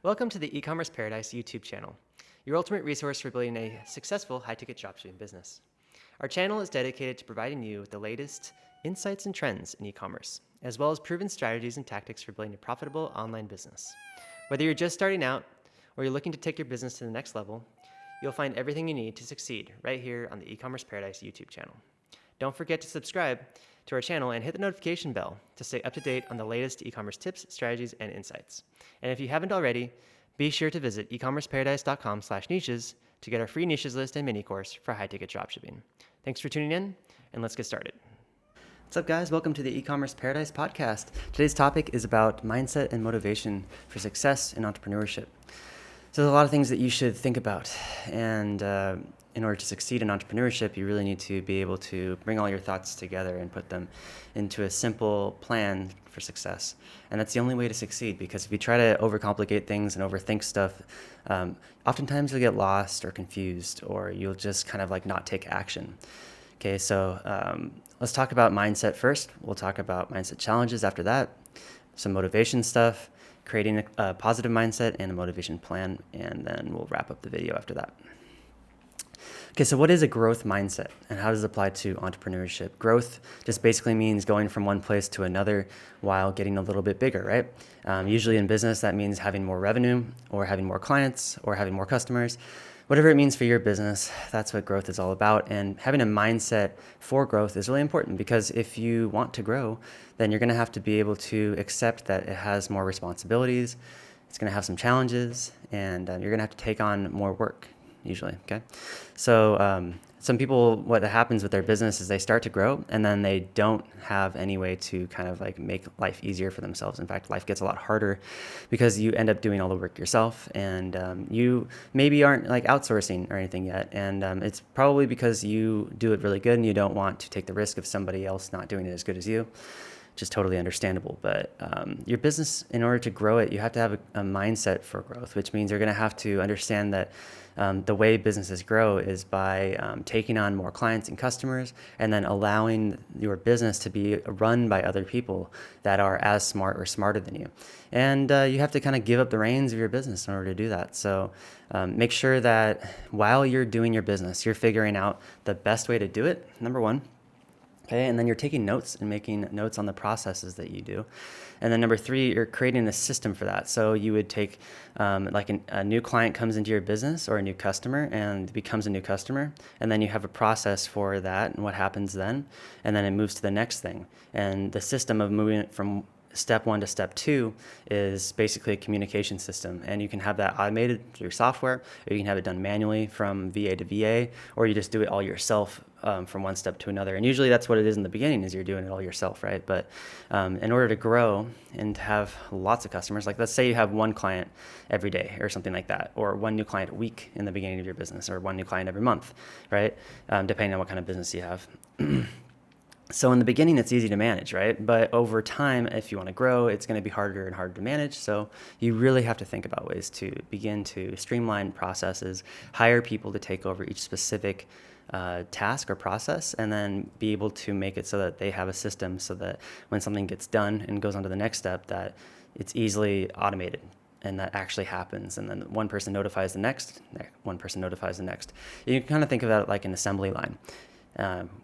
Welcome to the e-commerce paradise YouTube channel, your ultimate resource for building a successful high-ticket dropshipping business. Our channel is dedicated to providing you with the latest insights and trends in e-commerce, as well as proven strategies and tactics for building a profitable online business. Whether you're just starting out or you're looking to take your business to the next level, you'll find everything you need to succeed right here on the e-commerce paradise YouTube channel. Don't forget to subscribe to our channel and hit the notification bell to stay up to date on the latest e-commerce tips, strategies, and insights. And if you haven't already, be sure to visit ecommerceparadise.com/niches to get our free niches list and mini course for high-ticket dropshipping. Thanks for tuning in, and let's get started. What's up, guys? Welcome to the e-commerce paradise podcast. Today's topic is about mindset and motivation for success in entrepreneurship. So there's a lot of things that you should think about, and in order to succeed in entrepreneurship, you really need to be able to bring all your thoughts together and put them into a simple plan for success. And that's the only way to succeed, because if you try to overcomplicate things and overthink stuff, oftentimes you'll get lost or confused, or you'll just kind of like not take action. Okay, so let's talk about mindset first. We'll talk about mindset challenges after that, some motivation stuff, creating a positive mindset and a motivation plan, and then we'll wrap up the video after that. Okay, so what is a growth mindset, and how does it apply to entrepreneurship? Growth just basically means going from one place to another while getting a little bit bigger, right? Usually in business, that means having more revenue, or having more clients, or having more customers. Whatever it means for your business, that's what growth is all about. And having a mindset for growth is really important, because if you want to grow, then you're going to have to be able to accept that it has more responsibilities, it's going to have some challenges, and you're going to have to take on more work. Usually, okay? So some people, what happens with their business is they start to grow, and then they don't have any way to kind of like make life easier for themselves. In fact, life gets a lot harder because you end up doing all the work yourself, and you maybe aren't like outsourcing or anything yet. And it's probably because you do it really good and you don't want to take the risk of somebody else not doing it as good as you. Which is totally understandable. But your business, in order to grow it, you have to have a mindset for growth, which means you're going to have to understand that the way businesses grow is by taking on more clients and customers, and then allowing your business to be run by other people that are as smart or smarter than you. And you have to kind of give up the reins of your business in order to do that. So make sure that while you're doing your business, you're figuring out the best way to do it, number one. Okay, and then you're taking notes and making notes on the processes that you do. And then number three, you're creating a system for that. So you would take a new client comes into your business, or a new customer, and becomes a new customer. And then you have a process for that and what happens then. And then it moves to the next thing. And the system of moving it from step one to step two is basically a communication system. And you can have that automated through software, or you can have it done manually from VA to VA, or you just do it all yourself from one step to another. And usually that's what it is in the beginning, is you're doing it all yourself, right? But in order to grow and to have lots of customers, like let's say you have one client every day or something like that, or one new client a week in the beginning of your business, or one new client every month, right? Depending on what kind of business you have. So in the beginning, it's easy to manage, right? But over time, if you want to grow, it's going to be harder and harder to manage. So you really have to think about ways to begin to streamline processes, hire people to take over each specific task or process, and then be able to make it so that they have a system, so that when something gets done and goes on to the next step, that it's easily automated. And that actually happens. And then one person notifies the next, one person notifies the next. You can kind of think of that like an assembly line.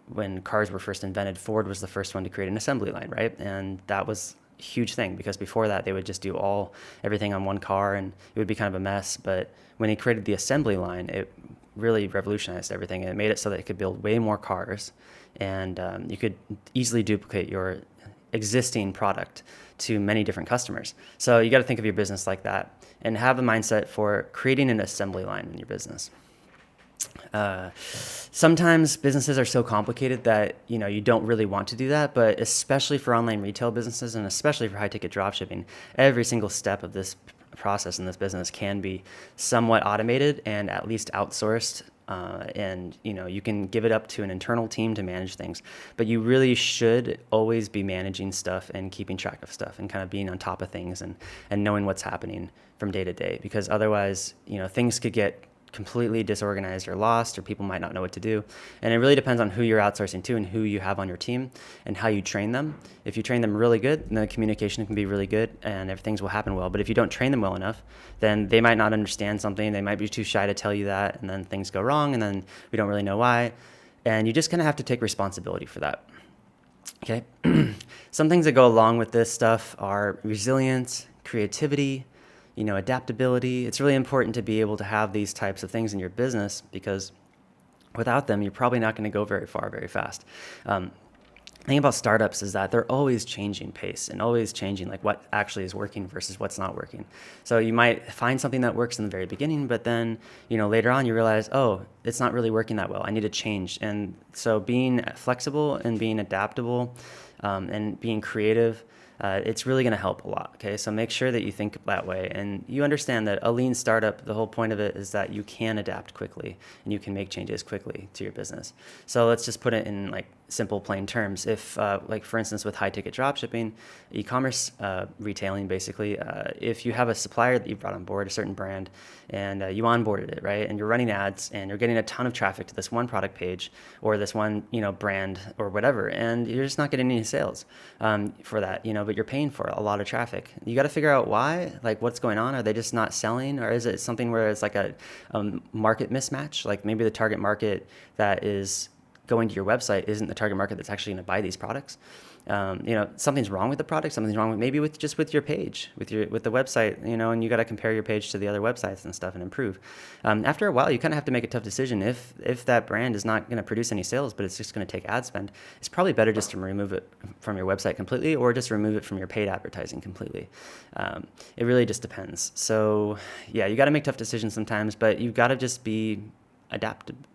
When cars were first invented, Ford was the first one to create an assembly line, right? And that was a huge thing, because before that they would just do everything on one car, and it would be kind of a mess. But when he created the assembly line, it really revolutionized everything, and it made it so that it could build way more cars, and you could easily duplicate your existing product to many different customers. So you got to think of your business like that, and have a mindset for creating an assembly line in your business. Sometimes businesses are so complicated that you don't really want to do that, but especially for online retail businesses, and especially for high-ticket dropshipping, every single step of this process in this business can be somewhat automated and at least outsourced. And you can give it up to an internal team to manage things, but you really should always be managing stuff and keeping track of stuff, and kind of being on top of things, and knowing what's happening from day to day, because otherwise things could get completely disorganized or lost, or people might not know what to do. And it really depends on who you're outsourcing to and who you have on your team and how you train them. If you train them really good, then the communication can be really good and everything will happen well. But if you don't train them well enough, then they might not understand something. They might be too shy to tell you that, and then things go wrong, and then we don't really know why. And you just kind of have to take responsibility for that. Okay. Some things that go along with this stuff are resilience, creativity, adaptability. It's really important to be able to have these types of things in your business, because without them, you're probably not going to go very far very fast. The thing about startups is that they're always changing pace and always changing like what actually is working versus what's not working. So you might find something that works in the very beginning, but then, later on you realize, oh, it's not really working that well. I need to change. And so being flexible and being adaptable and being creative, it's really going to help a lot. Okay, so make sure that you think that way, and you understand that a lean startup, the whole point of it is that you can adapt quickly and you can make changes quickly to your business. So let's just put it in like simple, plain terms. If, like for instance, with high ticket dropshipping, e-commerce retailing, basically, if you have a supplier that you brought on board, a certain brand, and you onboarded it, right, and you're running ads and you're getting a ton of traffic to this one product page or this one, brand or whatever, and you're just not getting any sales for that, but you're paying for a lot of traffic. You got to figure out why, like what's going on. Are they just not selling, or is it something where it's like a market mismatch? Like maybe the target market that is going to your website isn't the target market that's actually going to buy these products. Something's wrong with the product. Something's wrong with with your page, with the website, and you got to compare your page to the other websites and stuff and improve. After a while, you kind of have to make a tough decision. If that brand is not going to produce any sales, but it's just going to take ad spend, it's probably better just to remove it from your website completely, or just remove it from your paid advertising completely. It really just depends. So yeah, you got to make tough decisions sometimes, but you've got to just be adaptable.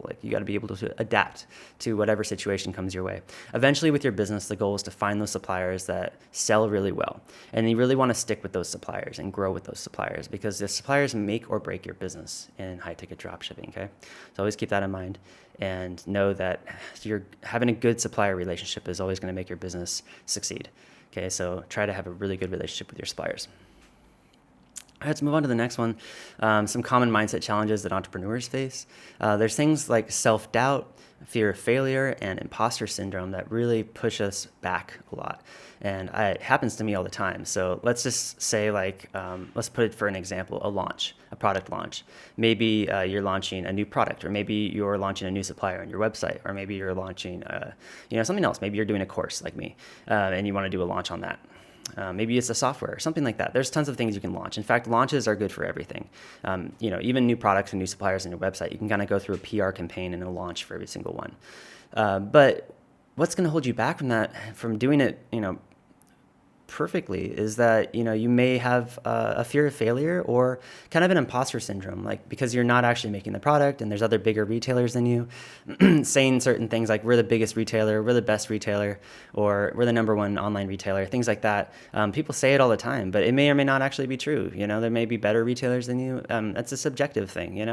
Like you got to be able to adapt to whatever situation comes your way. Eventually with your business, the goal is to find those suppliers that sell really well. And you really want to stick with those suppliers and grow with those suppliers, because the suppliers make or break your business in high ticket dropshipping. Okay. So always keep that in mind, and know that you're having a good supplier relationship is always going to make your business succeed. Okay. So try to have a really good relationship with your suppliers. All right, let's move on to the next one. Some common mindset challenges that entrepreneurs face. There's things like self-doubt, fear of failure, and imposter syndrome that really push us back a lot. And it happens to me all the time. So let's just say let's put it for an example, a product launch. Maybe you're launching a new product, or maybe you're launching a new supplier on your website, or maybe you're launching something else. Maybe you're doing a course like me, and you want to do a launch on that. Maybe it's a software or something like that. There's tons of things you can launch. In fact, launches are good for everything. Even new products and new suppliers on your website, you can kind of go through a PR campaign and a launch for every single one. But what's going to hold you back from that, from doing it, perfectly, is that you may have a fear of failure, or kind of an imposter syndrome, like because you're not actually making the product and there's other bigger retailers than you saying certain things like we're the biggest retailer, we're the best retailer, or we're the number one online retailer, things like that. People say it all the time, but it may or may not actually be true. There may be better retailers than you. That's a subjective thing. You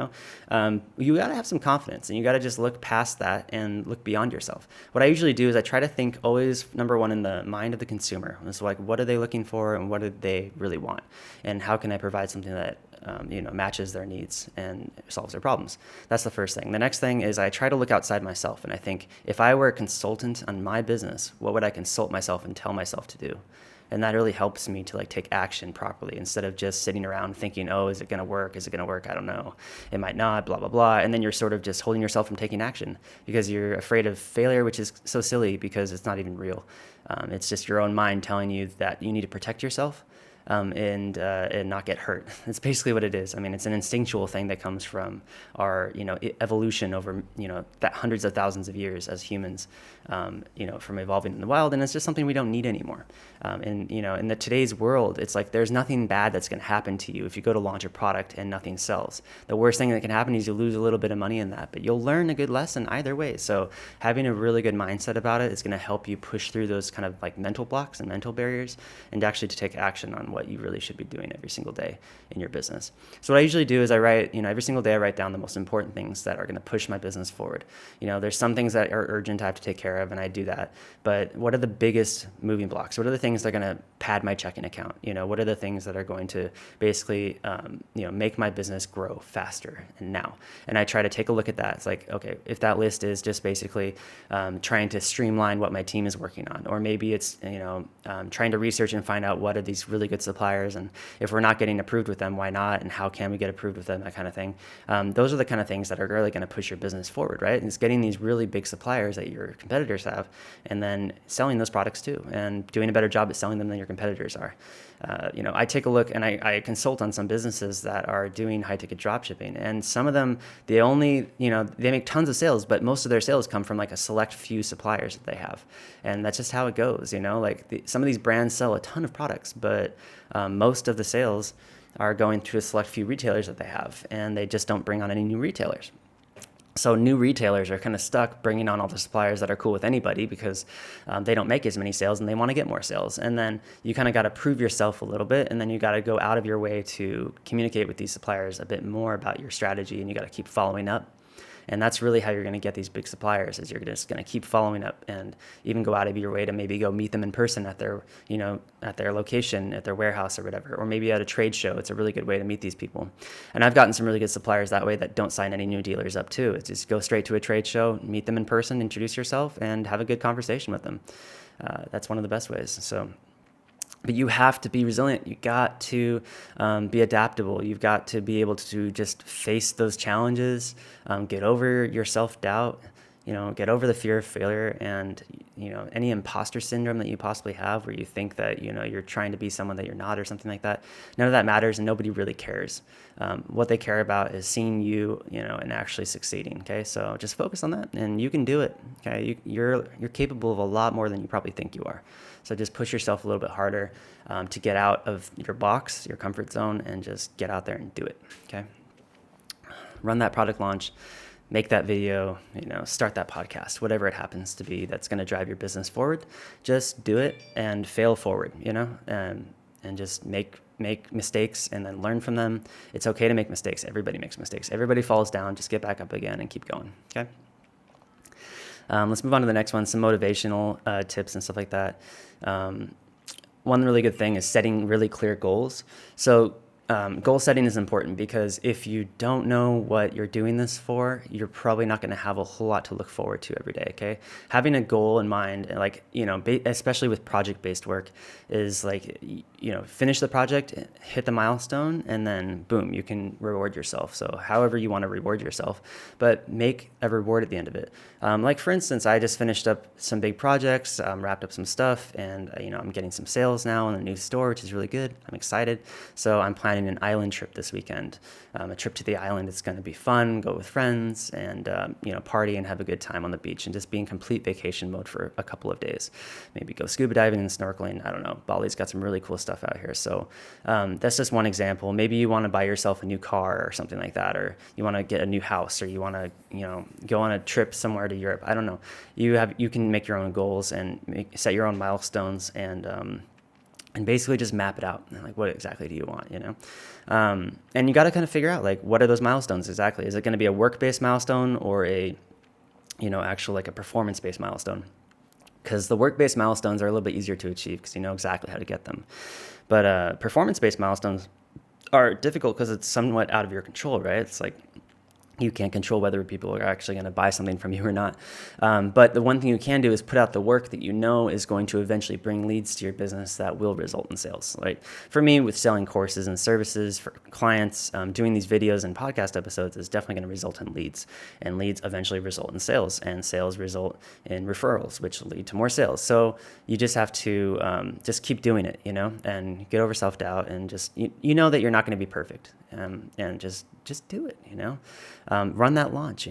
got to have some confidence, and you got to just look past that and look beyond yourself. What I usually do is I try to think always, number one, in the mind of the consumer. It's like, what are they looking for, and what do they really want, and how can I provide something that matches their needs and solves their problems? That's the first thing. The next thing is I try to look outside myself, and I think, if I were a consultant on my business, what would I consult myself and tell myself to do? And that really helps me to take action properly, instead of just sitting around thinking, oh, is it going to work? Is it going to work? I don't know. It might not, blah, blah, blah. And then you're sort of just holding yourself from taking action because you're afraid of failure, which is so silly because it's not even real. It's just your own mind telling you that you need to protect yourself and not get hurt. That's basically what it is. I mean, it's an instinctual thing that comes from our, evolution over, that hundreds of thousands of years as humans, from evolving in the wild. And it's just something we don't need anymore. In today's world, it's like there's nothing bad that's going to happen to you if you go to launch a product and nothing sells. The worst thing that can happen is you lose a little bit of money in that, but you'll learn a good lesson either way. So having a really good mindset about it is going to help you push through those kind of mental blocks and mental barriers, and actually to take action on what you really should be doing every single day in your business. So what I usually do is I write, every single day I write down the most important things that are going to push my business forward. There's some things that are urgent I have to take care of, and I do that. But what are the biggest moving blocks? What are the things that are going to pad my checking account? What are the things that are going to basically, make my business grow faster and now? And I try to take a look at that. It's like, okay, if that list is just basically trying to streamline what my team is working on, or maybe it's, trying to research and find out what are these really good suppliers, and if we're not getting approved with them, why not, and how can we get approved with them, that kind of thing. Those are the kind of things that are really going to push your business forward, right? And it's getting these really big suppliers that your competitors have, and then selling those products too, and doing a better job at selling them than your competitors are. I take a look and I consult on some businesses that are doing high ticket drop shipping, and some of them, they make tons of sales, but most of their sales come from like a select few suppliers that they have. And that's just how it goes, some of these brands sell a ton of products, but most of the sales are going to a select few retailers that they have, and they just don't bring on any new retailers. So new retailers are kind of stuck bringing on all the suppliers that are cool with anybody, because they don't make as many sales and they want to get more sales. And then you kind of got to prove yourself a little bit, and then you got to go out of your way to communicate with these suppliers a bit more about your strategy, and you got to keep following up. And that's really how you're going to get these big suppliers, is you're just going to keep following up and even go out of your way to maybe go meet them in person at their, at their location, at their warehouse or whatever, or maybe at a trade show. It's a really good way to meet these people. And I've gotten some really good suppliers that way that don't sign any new dealers up too. It's just go straight to a trade show, meet them in person, introduce yourself, and have a good conversation with them. That's one of the best ways. But you have to be resilient. You got to be adaptable. You've got to be able to just face those challenges, get over your self-doubt, get over the fear of failure, and, any imposter syndrome that you possibly have, where you think that, you're trying to be someone that you're not or something like that. None of that matters, and nobody really cares. What they care about is seeing you, and actually succeeding. Okay. So just focus on that, and you can do it. Okay. You're capable of a lot more than you probably think you are. So just push yourself a little bit harder to get out of your box, your comfort zone, and just get out there and do it. Okay. Run that product launch, make that video, start that podcast, whatever it happens to be that's going to drive your business forward. Just do it and fail forward, and just make mistakes and then learn from them. It's okay to make mistakes. Everybody makes mistakes. Everybody falls down. Just get back up again and keep going. Okay. Let's move on to the next one, some motivational tips and stuff like that. One really good thing is setting really clear goals. So goal setting is important, because if you don't know what you're doing this for, you're probably not going to have a whole lot to look forward to every day. Okay. Having a goal in mind, like, especially with project-based work, is like, finish the project, hit the milestone, and then boom, you can reward yourself. So however you want to reward yourself, but make a reward at the end of it. Like for instance, I just finished up some big projects, wrapped up some stuff, and I'm getting some sales now in a new store, which is really good. I'm excited. So I'm planning an island trip this weekend, a trip to the island. It's going to be fun, go with friends, and party and have a good time on the beach, and just be in complete vacation mode for a couple of days. Maybe go scuba diving and snorkeling. I don't know. Bali's got some really cool stuff out here. So that's just one example. Maybe you want to buy yourself a new car or something like that, or you want to get a new house, or you want to go on a trip somewhere to Europe. I don't know. You can make your own goals and set your own milestones, and basically just map it out. Like, what exactly do you want, and you got to kind of figure out, like, what are those milestones exactly? Is it going to be a work-based milestone, or a, actual, like, a performance-based milestone? Because the work-based milestones are a little bit easier to achieve, because you know exactly how to get them. But performance-based milestones are difficult, because it's somewhat out of your control, right? It's like, you can't control whether people are actually going to buy something from you or not. But the one thing you can do is put out the work that is going to eventually bring leads to your business that will result in sales. Right? For me, with selling courses and services for clients, doing these videos and podcast episodes is definitely going to result in leads. And leads eventually result in sales. And sales result in referrals, which lead to more sales. So you just have to just keep doing it, and get over self-doubt, and just, you know that you're not going to be perfect. And just do it, run that launch,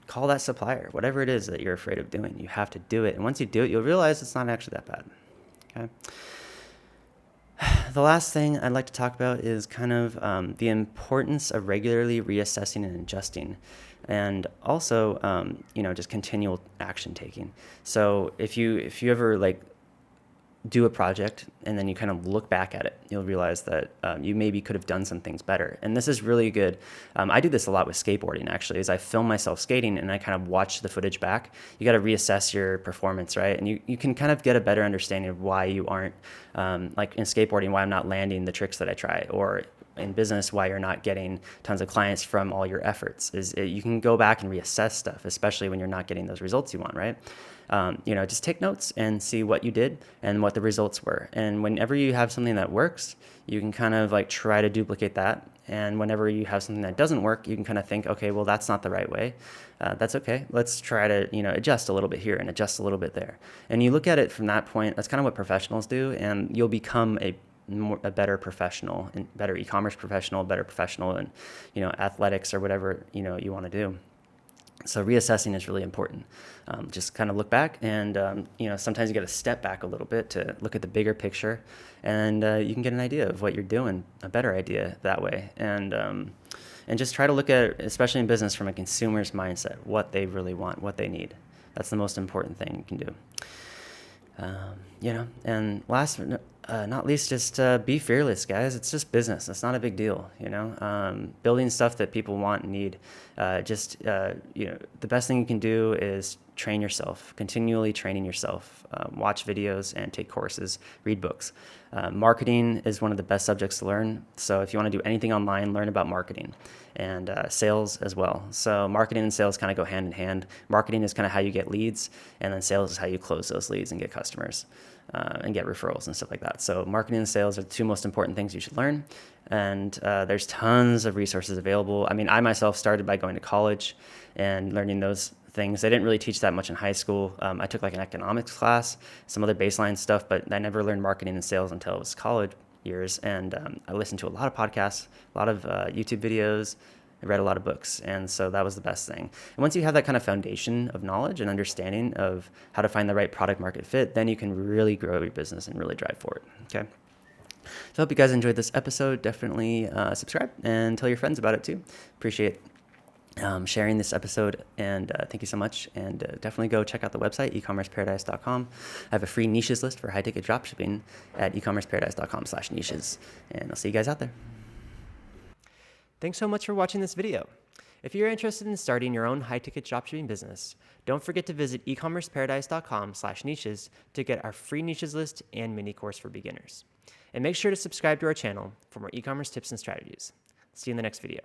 call that supplier, whatever it is that you're afraid of doing, you have to do it. And once you do it, you'll realize it's not actually that bad. Okay. The last thing I'd like to talk about is kind of the importance of regularly reassessing and adjusting, and also, just continual action taking. So if you ever do a project and then you kind of look back at it, you'll realize that you maybe could have done some things better. And this is really good. I do this a lot with skateboarding, actually, is I film myself skating and I kind of watch the footage back. You got to reassess your performance, right? And you can kind of get a better understanding of why you aren't, like in skateboarding, why I'm not landing the tricks that I try, or in business, why you're not getting tons of clients from all your efforts. You can go back and reassess stuff, especially when you're not getting those results you want, right? Just take notes and see what you did and what the results were. And whenever you have something that works, you can kind of like try to duplicate that. And whenever you have something that doesn't work, you can kind of think, okay, well, that's not the right way. That's okay. Let's try to, adjust a little bit here and adjust a little bit there. And you look at it from that point. That's kind of what professionals do. And you'll become a better professional and better e-commerce professional, better professional in, athletics or whatever, you want to do. So reassessing is really important. Just kind of look back and, sometimes you got to step back a little bit to look at the bigger picture, and you can get an idea of what you're doing, a better idea that way. And just try to look at, especially in business, from a consumer's mindset, what they really want, what they need. That's the most important thing you can do. And last but not least, just be fearless, guys. It's just business. It's not a big deal, building stuff that people want and need. The best thing you can do is train yourself, continually training yourself, watch videos and take courses, read books. Marketing is one of the best subjects to learn. So if you want to do anything online, learn about marketing, and sales as well. So marketing and sales kind of go hand in hand. Marketing is kind of how you get leads, and then sales is how you close those leads and get customers. And get referrals and stuff like that. So marketing and sales are the two most important things you should learn. And there's tons of resources available. I mean, I myself started by going to college and learning those things. They didn't really teach that much in high school. I took like an economics class, some other baseline stuff, but I never learned marketing and sales until it was college years. And I listened to a lot of podcasts, a lot of YouTube videos. I read a lot of books, and so that was the best thing. And once you have that kind of foundation of knowledge and understanding of how to find the right product market fit, then you can really grow your business and really drive forward, okay? So I hope you guys enjoyed this episode. Definitely subscribe and tell your friends about it too. Appreciate sharing this episode, and thank you so much. And definitely go check out the website, ecommerceparadise.com. I have a free niches list for high-ticket dropshipping at ecommerceparadise.com/niches, and I'll see you guys out there. Thanks so much for watching this video. If you're interested in starting your own high-ticket dropshipping business, don't forget to visit ecommerceparadise.com/niches to get our free niches list and mini course for beginners. And make sure to subscribe to our channel for more e-commerce tips and strategies. See you in the next video.